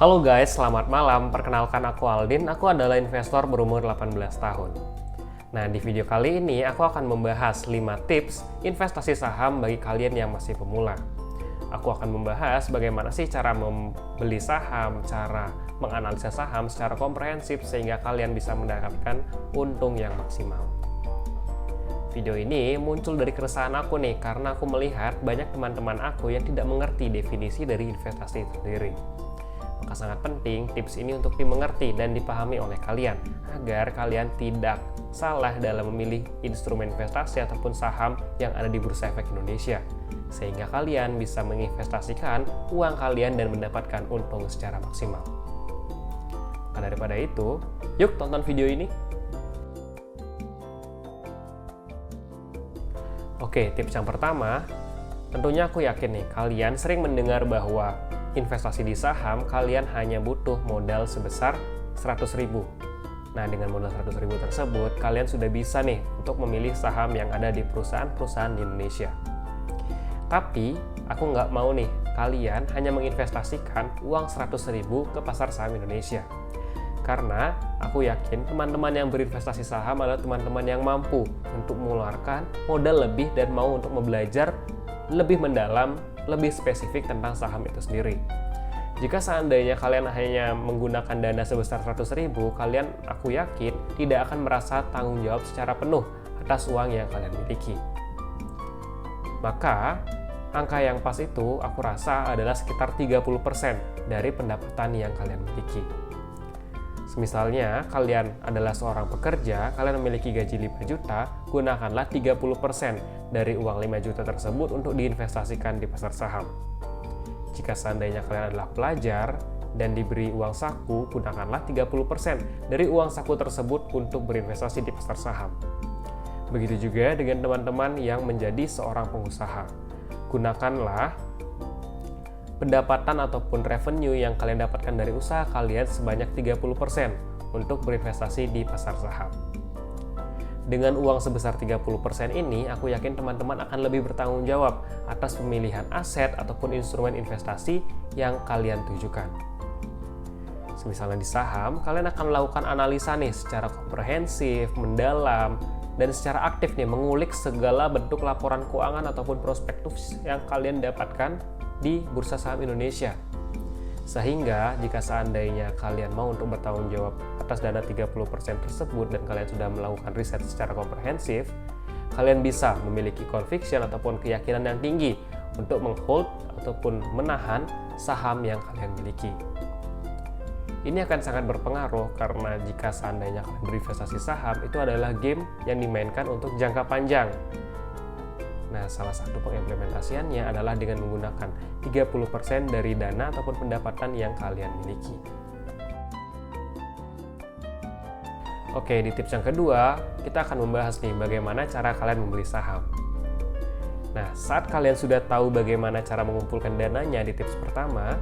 Halo guys, selamat malam. Perkenalkan aku Aldin, aku adalah investor berumur 18 tahun. Nah, di video kali ini aku akan membahas 5 tips investasi saham bagi kalian yang masih pemula. Aku akan membahas bagaimana sih cara membeli saham, cara menganalisa saham secara komprehensif sehingga kalian bisa mendapatkan untung yang maksimal. Video ini muncul dari keresahan aku nih, karena aku melihat banyak teman-teman aku yang tidak mengerti definisi dari investasi itu sendiri. Maka sangat penting tips ini untuk dimengerti dan dipahami oleh kalian, agar kalian tidak salah dalam memilih instrumen investasi ataupun saham yang ada di Bursa Efek Indonesia, sehingga kalian bisa menginvestasikan uang kalian dan mendapatkan untung secara maksimal. Maka daripada itu, yuk tonton video ini. Oke, tips yang pertama, tentunya aku yakin nih, kalian sering mendengar bahwa investasi di saham, kalian hanya butuh modal sebesar 100.000. Nah, dengan modal 100.000 tersebut, kalian sudah bisa nih untuk memilih saham yang ada di perusahaan-perusahaan di Indonesia. Tapi, aku nggak mau nih, kalian hanya menginvestasikan uang 100.000 ke pasar saham Indonesia. Karena aku yakin teman-teman yang berinvestasi saham adalah teman-teman yang mampu untuk mengeluarkan modal lebih dan mau untuk belajar lebih mendalam, lebih spesifik tentang saham itu sendiri. Jika seandainya kalian hanya menggunakan dana sebesar 100.000, kalian aku yakin tidak akan merasa tanggung jawab secara penuh atas uang yang kalian miliki. Maka, angka yang pas itu aku rasa adalah sekitar 30% dari pendapatan yang kalian miliki. Misalnya, kalian adalah seorang pekerja, kalian memiliki gaji 5 juta, gunakanlah 30% dari uang 5 juta tersebut untuk diinvestasikan di pasar saham. Jika seandainya kalian adalah pelajar dan diberi uang saku, gunakanlah 30% dari uang saku tersebut untuk berinvestasi di pasar saham. Begitu juga dengan teman-teman yang menjadi seorang pengusaha. Gunakanlah pendapatan ataupun revenue yang kalian dapatkan dari usaha kalian sebanyak 30% untuk berinvestasi di pasar saham. Dengan uang sebesar 30% ini, aku yakin teman-teman akan lebih bertanggung jawab atas pemilihan aset ataupun instrumen investasi yang kalian tujukan. Misalnya di saham, kalian akan melakukan analisa nih secara komprehensif, mendalam, dan secara aktif nih mengulik segala bentuk laporan keuangan ataupun prospektus yang kalian dapatkan di Bursa Saham Indonesia. Sehingga jika seandainya kalian mau untuk bertanggung jawab atas dana 30% tersebut dan kalian sudah melakukan riset secara komprehensif, kalian bisa memiliki conviction ataupun keyakinan yang tinggi untuk menghold ataupun menahan saham yang kalian miliki. Ini akan sangat berpengaruh karena jika seandainya kalian berinvestasi saham, itu adalah game yang dimainkan untuk jangka panjang. Nah, salah satu pengimplementasiannya adalah dengan menggunakan 30% dari dana ataupun pendapatan yang kalian miliki. Oke, di tips yang kedua, kita akan membahas nih bagaimana cara kalian membeli saham. Nah, saat kalian sudah tahu bagaimana cara mengumpulkan dananya di tips pertama,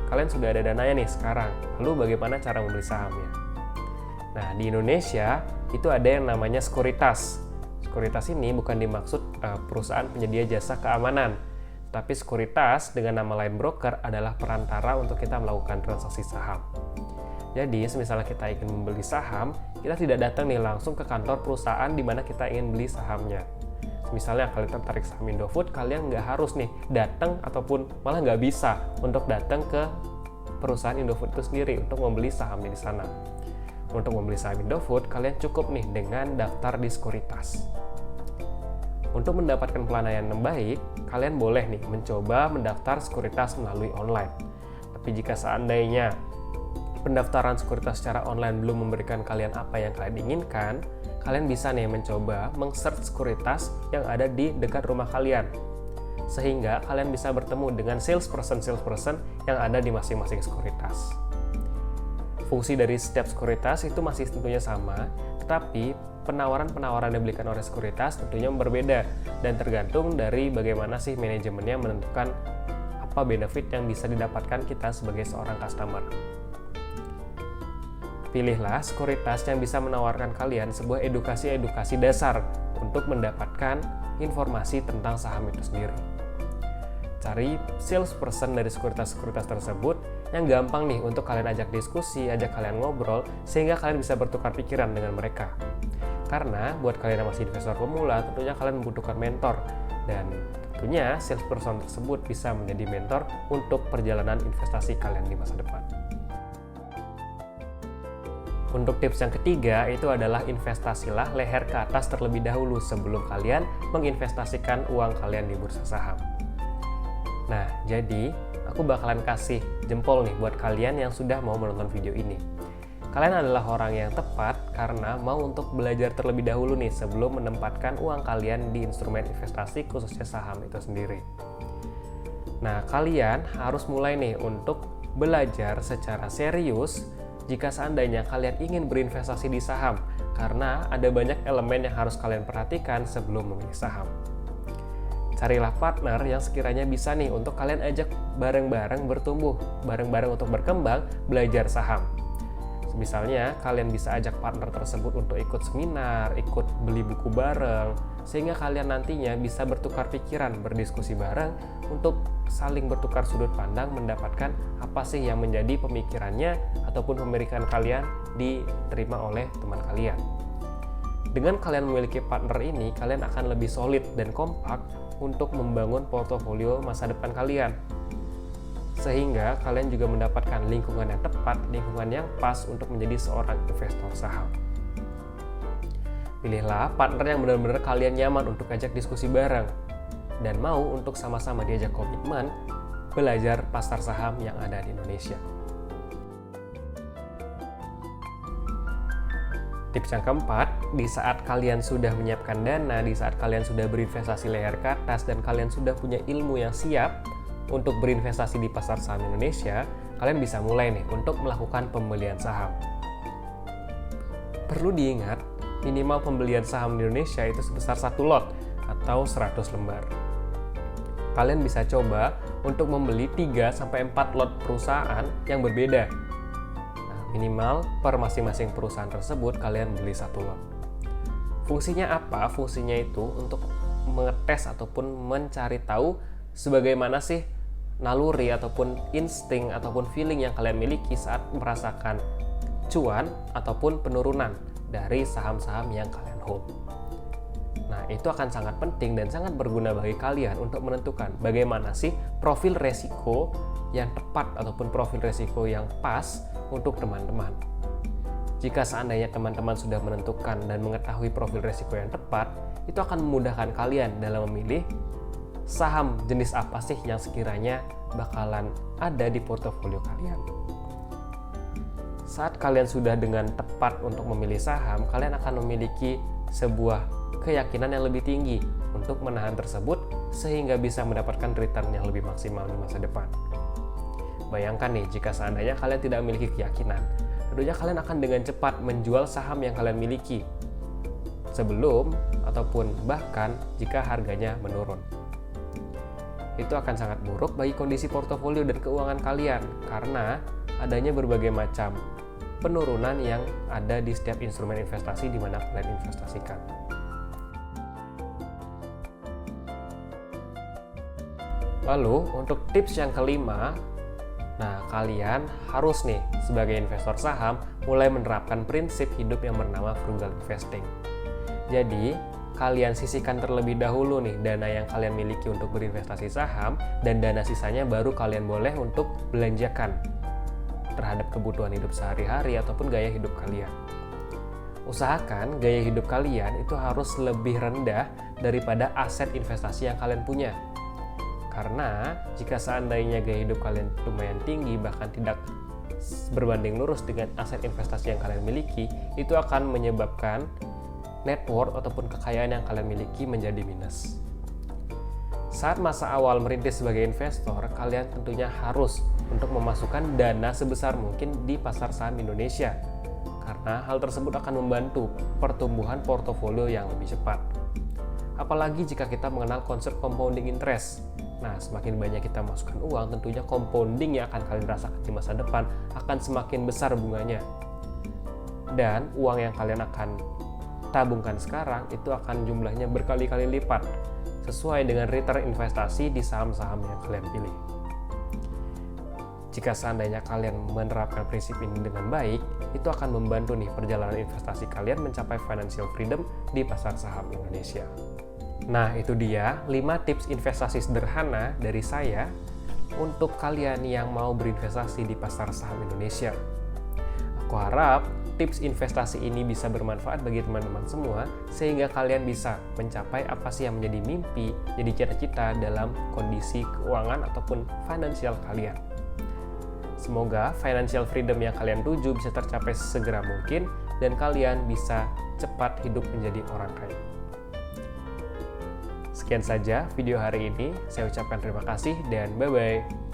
kalian sudah ada dananya nih sekarang. Lalu bagaimana cara membeli sahamnya? Nah, di Indonesia itu ada yang namanya sekuritas. Sekuritas ini bukan dimaksud perusahaan penyedia jasa keamanan, tapi sekuritas dengan nama lain broker adalah perantara untuk kita melakukan transaksi saham. Jadi, misalnya kita ingin membeli saham, kita tidak datang nih langsung ke kantor perusahaan di mana kita ingin beli sahamnya. Misalnya kalian tertarik saham Indofood, kalian nggak harus nih datang ataupun malah nggak bisa untuk datang ke perusahaan Indofood itu sendiri untuk membeli sahamnya di sana. Untuk membeli saham Indofood, kalian cukup nih dengan daftar di sekuritas. Untuk mendapatkan pelayanan yang baik, kalian boleh nih mencoba mendaftar sekuritas melalui online. Tapi jika seandainya pendaftaran sekuritas secara online belum memberikan kalian apa yang kalian inginkan, kalian bisa nih mencoba meng-search sekuritas yang ada di dekat rumah kalian. Sehingga kalian bisa bertemu dengan salesperson yang ada di masing-masing sekuritas. Fungsi dari setiap sekuritas itu masih tentunya sama, tetapi penawaran-penawaran yang diberikan oleh sekuritas tentunya berbeda dan tergantung dari bagaimana sih manajemennya menentukan apa benefit yang bisa didapatkan kita sebagai seorang customer. Pilihlah sekuritas yang bisa menawarkan kalian sebuah edukasi dasar untuk mendapatkan informasi tentang saham itu sendiri. cari salesperson dari sekuritas-sekuritas tersebut yang gampang nih untuk kalian ajak diskusi, ajak kalian ngobrol, sehingga kalian bisa bertukar pikiran dengan mereka. Karena buat kalian yang masih investor pemula, tentunya kalian membutuhkan mentor, dan tentunya salesperson tersebut bisa menjadi mentor untuk perjalanan investasi kalian di masa depan. Untuk tips yang ketiga itu adalah investasilah leher ke atas terlebih dahulu sebelum kalian menginvestasikan uang kalian di bursa saham. Nah, jadi aku bakalan kasih jempol nih buat kalian yang sudah mau menonton video ini. Kalian adalah orang yang tepat karena mau untuk belajar terlebih dahulu nih sebelum menempatkan uang kalian di instrumen investasi khususnya saham itu sendiri. Nah, kalian harus mulai nih untuk belajar secara serius jika seandainya kalian ingin berinvestasi di saham, karena ada banyak elemen yang harus kalian perhatikan sebelum memilih saham. Carilah partner yang sekiranya bisa nih untuk kalian ajak bareng-bareng bertumbuh, bareng-bareng untuk berkembang, belajar saham. Misalnya, kalian bisa ajak partner tersebut untuk ikut seminar, ikut beli buku bareng, sehingga kalian nantinya bisa bertukar pikiran, berdiskusi bareng untuk saling bertukar sudut pandang, mendapatkan apa sih yang menjadi pemikirannya ataupun pemikiran kalian diterima oleh teman kalian. Dengan kalian memiliki partner ini, kalian akan lebih solid dan kompak untuk membangun portofolio masa depan kalian. Sehingga kalian juga mendapatkan lingkungan yang tepat, lingkungan yang pas untuk menjadi seorang investor saham. Pilihlah partner yang benar-benar kalian nyaman untuk ajak diskusi bareng dan mau untuk sama-sama diajak komitmen belajar pasar saham yang ada di Indonesia. Tips yang keempat, di saat kalian sudah menyiapkan dana, di saat kalian sudah berinvestasi leher ke atas dan kalian sudah punya ilmu yang siap untuk berinvestasi di pasar saham Indonesia, kalian bisa mulai nih untuk melakukan pembelian saham. Perlu diingat, minimal pembelian saham di Indonesia itu sebesar 1 lot atau 100 lembar. Kalian bisa coba untuk membeli 3-4 lot perusahaan yang berbeda. Nah, minimal per masing-masing perusahaan tersebut kalian beli 1 lot. Fungsinya apa? Fungsinya itu untuk mengetes ataupun mencari tahu sebagaimana sih naluri ataupun insting ataupun feeling yang kalian miliki saat merasakan cuan ataupun penurunan dari saham-saham yang kalian hold. Nah, itu akan sangat penting dan sangat berguna bagi kalian untuk menentukan bagaimana sih profil resiko yang tepat ataupun profil resiko yang pas untuk teman-teman. Jika seandainya teman-teman sudah menentukan dan mengetahui profil resiko yang tepat, itu akan memudahkan kalian dalam memilih saham jenis apa sih yang sekiranya bakalan ada di portofolio kalian. Saat kalian sudah dengan tepat untuk memilih saham, kalian akan memiliki sebuah keyakinan yang lebih tinggi untuk menahan tersebut sehingga bisa mendapatkan return yang lebih maksimal di masa depan. Bayangkan nih, jika seandainya kalian tidak memiliki keyakinan, tentunya kalian akan dengan cepat menjual saham yang kalian miliki sebelum ataupun bahkan jika harganya menurun. Itu akan sangat buruk bagi kondisi portofolio dan keuangan kalian karena adanya berbagai macam penurunan yang ada di setiap instrumen investasi di mana kalian investasikan. Lalu untuk tips yang kelima, nah kalian harus nih sebagai investor saham mulai menerapkan prinsip hidup yang bernama frugal investing. Jadi kalian sisihkan terlebih dahulu nih dana yang kalian miliki untuk berinvestasi saham dan dana sisanya baru kalian boleh untuk belanjakan terhadap kebutuhan hidup sehari-hari ataupun gaya hidup kalian. Usahakan gaya hidup kalian itu harus lebih rendah daripada aset investasi yang kalian punya. Karena jika seandainya gaya hidup kalian lumayan tinggi bahkan tidak berbanding lurus dengan aset investasi yang kalian miliki, itu akan menyebabkan net worth ataupun kekayaan yang kalian miliki menjadi minus. Saat masa awal merintis sebagai investor, kalian tentunya harus untuk memasukkan dana sebesar mungkin di pasar saham Indonesia, karena hal tersebut akan membantu pertumbuhan portofolio yang lebih cepat. Apalagi jika kita mengenal konsep compounding interest. Nah, semakin banyak kita masukkan uang, tentunya compounding yang akan kalian rasakan di masa depan akan semakin besar bunganya. Dan uang yang kalian akan tabungkan sekarang itu akan jumlahnya berkali-kali lipat sesuai dengan return investasi di saham-saham yang kalian pilih. Jika seandainya kalian menerapkan prinsip ini dengan baik, itu akan membantu nih perjalanan investasi kalian mencapai financial freedom di pasar saham Indonesia. Nah, itu dia 5 tips investasi sederhana dari saya untuk kalian yang mau berinvestasi di pasar saham Indonesia. Aku harap tips investasi ini bisa bermanfaat bagi teman-teman semua, sehingga kalian bisa mencapai apa sih yang menjadi mimpi, jadi cita-cita dalam kondisi keuangan ataupun finansial kalian. Semoga financial freedom yang kalian tuju bisa tercapai sesegera mungkin dan kalian bisa cepat hidup menjadi orang kaya. Sekian saja video hari ini. Saya ucapkan terima kasih dan bye-bye.